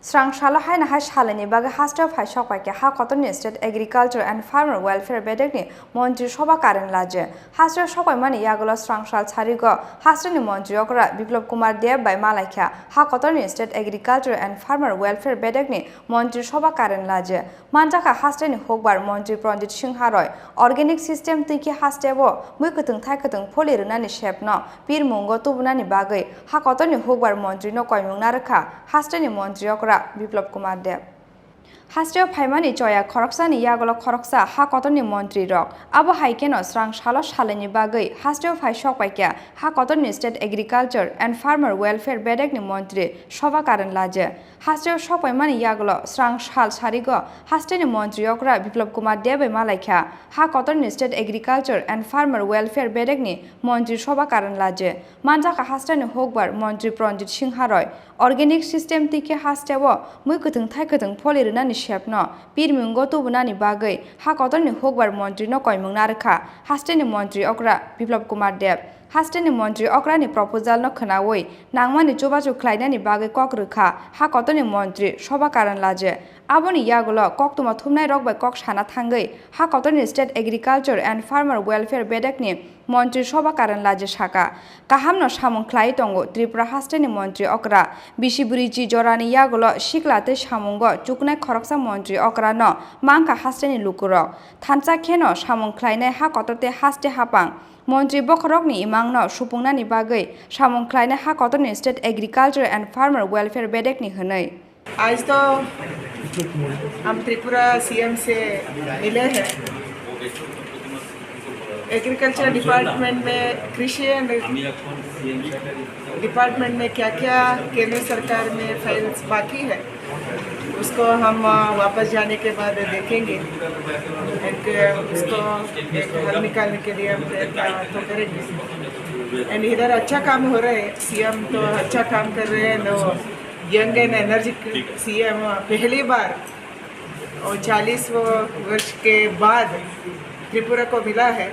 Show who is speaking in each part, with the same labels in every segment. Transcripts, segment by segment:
Speaker 1: Srangsalo hai na hai Salnwi bagwi Hasteo Sokphaikha Hakotorni State Agriculture and Farmer Welfare Bedekni Mantri Shobha Karandlaje Hasteo Sokphaikha yagulo Srangsal Charigo Hasteo Mantri okra Biplop Kumar Deb by Malaikha Hakotorni State Agriculture and Farmer Welfare Bedekni Mantri Shobha Karandlaje Manjaka Hasteo Hukbar Mantri Pranjit Singharoi Organic System Tiki Hasteo Muikutung Thaikutung Polirunani Shepno Pir Mungo Tubunani bagwi Hakotorni Hukbar Mantri no koimung narkha Hasteo Mantri okra Biplop Kumar Deb Hasteo Phaimani Joya Khoroksani Yagolo Khoroksa Hakotorni Mantri Rok Abo Haikeno Srangsalo Salnwi bagwi Hasteo Sokphaikha Hakotorni State Agriculture and Farmer Welfare Bedekni Mantri Shobha Karandlaje Hasteo Sokphaikha Yagolo Srangsal Charigo Hasteo Mantri okra Biplop Kumar Deb Malaikha Hakotorni State Agriculture and Farmer Welfare Bedekni Mantri Shobha Karandlaje Manjaka Hasteo Hukbar Mantri Pranjit Singharoi Organic System Tiki Hasteo Muikutung Thaikutung Polirunani Shepno Pir Mungo Tubunani bagwi Hakotorni Hukbar Mantri no koimung narkha Hasteo Mantri okra Biplop Kumar Deb Hasteo Mantri okrani proposal no khnawi nangmani chubachu khlainani bagwi kokrukha Hakotorni Mantri Shobha Karandlaje Aboni yagulo koktuma thumnai rok bai kok sana thangwi Hakotorni State Agriculture and Farmer Welfare Bedekni Mantri Shobha Karandlaje shaka kahamno samung khlai tongo Tripura Hasteo Mantri okra Bishiburichi jorani yagulo shiklate samungo chuknai khoroksa Mantri okra no mangka Hasteo lukurok thancha kheno samung khlainai Hakotorte haste hapang Mantri bokhorokni imangno supungnani bagwi samung khlainai Hakotorni State Agriculture and Farmer Welfare Bedekni hwnwi
Speaker 2: आज तो हम Tripura CM से मिले हैं agriculture department में कृषि department में क्या क्या केंद्र सरकार में फाइल्स बाकी है उसको हम वापस जाने के बाद देखेंगे उसको हल निकालने के लिए हम प्रयत्न तो करेंगे एंड इधर अच्छा काम हो रहा है सीएम तो अच्छा काम कर रहे हैं no young and energic CM पहली बार और 40 वर्ष के बाद त्रिपुरा को मिला है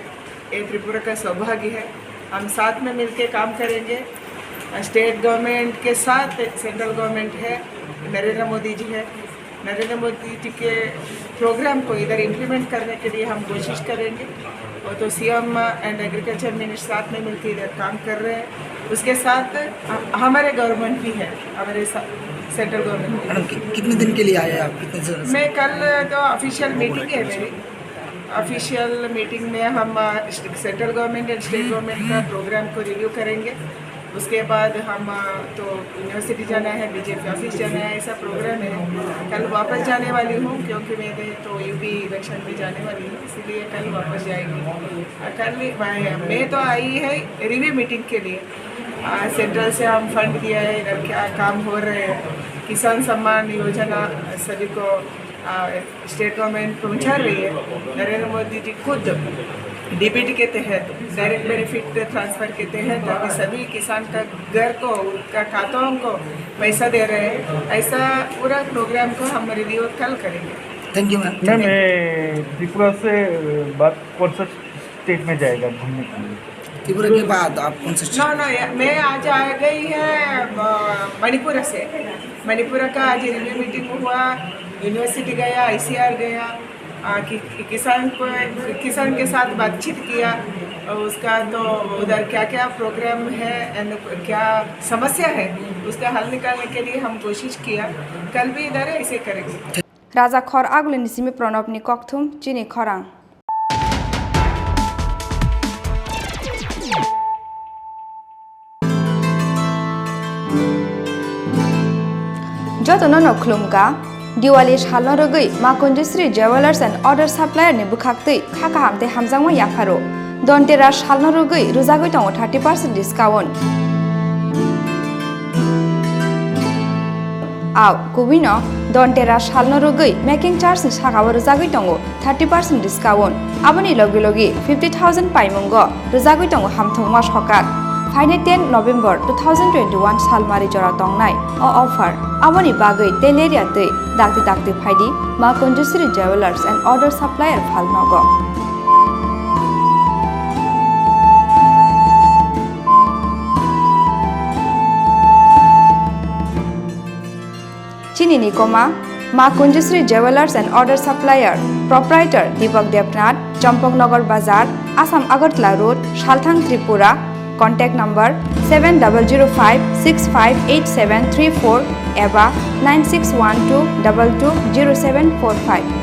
Speaker 2: ये त्रिपुरा का सौभाग्य है हम साथ में मिलकर काम करेंगे स्टेट गवर्नमेंट के साथ सेंट्रल गवर्नमेंट है नरेंद्र मोदी जी है नरेंद्र मोदी जी के प्रोग्राम को इधर इम्प्लीमेंट करने के लिए हम कोशिश करेंगे और तो सीएम एंड एग्रीकल्चर मिनिस्टर साथ में मिलकर इधर काम कर रहे हैं उसके साथ हमारे गवर्नमेंट भी है हमारे सेंट्रल गवर्नमेंट
Speaker 3: कितने दिन के लिए आए आप कितने दिन
Speaker 2: मैं कल तो ऑफिशियल मीटिंग है मेरी ऑफिशियल मीटिंग में हम central government and state government का प्रोग्राम को रिव्यू करेंगे उसके बाद हम तो यूनिवर्सिटी जाना है बीजेपी ऑफिस जाना है ऐसा प्रोग्राम है कल वापस जाने वाली हूँ क्योंकि मैं यूपी इलेक्शन में जाने वाली हूँ इसलिए कल वापस जाएंगे कल मैं तो आई है रिव्यू मीटिंग के लिए सेंट्रल से हम फंड दिया है इधर क्या काम हो रहे हैं किसान सम्मान योजना सभी को स्टेट गवर्नमेंट पहुँचा रही है नरेंद्र मोदी जी खुद डीबीटी के तहत डायरेक्ट बेनिफिट ट्रांसफ़र के तहत अभी सभी किसान का घर को उनका खातों को पैसा दे रहे हैं ऐसा पूरा प्रोग्राम को हम रिव्यू कल करेंगे
Speaker 3: थैंक यू
Speaker 4: मैम त्रिपुरा से बात कौन सा स्टेट में जाएगा घूमने के लिए
Speaker 3: त्रिपुरा के बाद आप कौन सा
Speaker 2: नो मैं आज आ गई है मणिपुर से मणिपुर का आज रिव्यू मीटिंग हुआ यूनिवर्सिटी गया ICR गया किसान के साथ बातचीत किया उसका तो उधर क्या क्या प्रोग्राम है एंड क्या समस्या है उसका हल निकालने के लिए हम कोशिश किया कल भी इधर ऐसे करेंगे
Speaker 1: Raja Khor Agulini Simi Pranopni Kokthum Chini Khorang Jotono no Klumka Diwali Shalno Rogui, Makunjisri Jewelers and Other Supplier ni Bukakti, Kakahamte Hamzangwa Yaparo. Dontera Shalno Rogui, Ruzaguiton 30% discount. Out, Kubino, Dontera Shalno Rogui, making charge in Shakawa Ruzaguitongo, 30% discount. Aboni Logilogi, 50,000 Paimungo, Ruzaguitongo Hamtung Wash Hokat. Friday 10 November 2021 Salmari Jora Tongnai or offer Aboni Bagui Teleria Day Dakti Phaidi Makunjusri Jewelers and Other Supplier Phalnogo Chini Nikoma, Ma Kunjasri Jewelers and Order Supplier, Proprietor Deepak Devnath, Champongnagar Bazar, Assam Agartala Road, Shalthang Tripura. Contact number 7005658734 एबा 9612220745।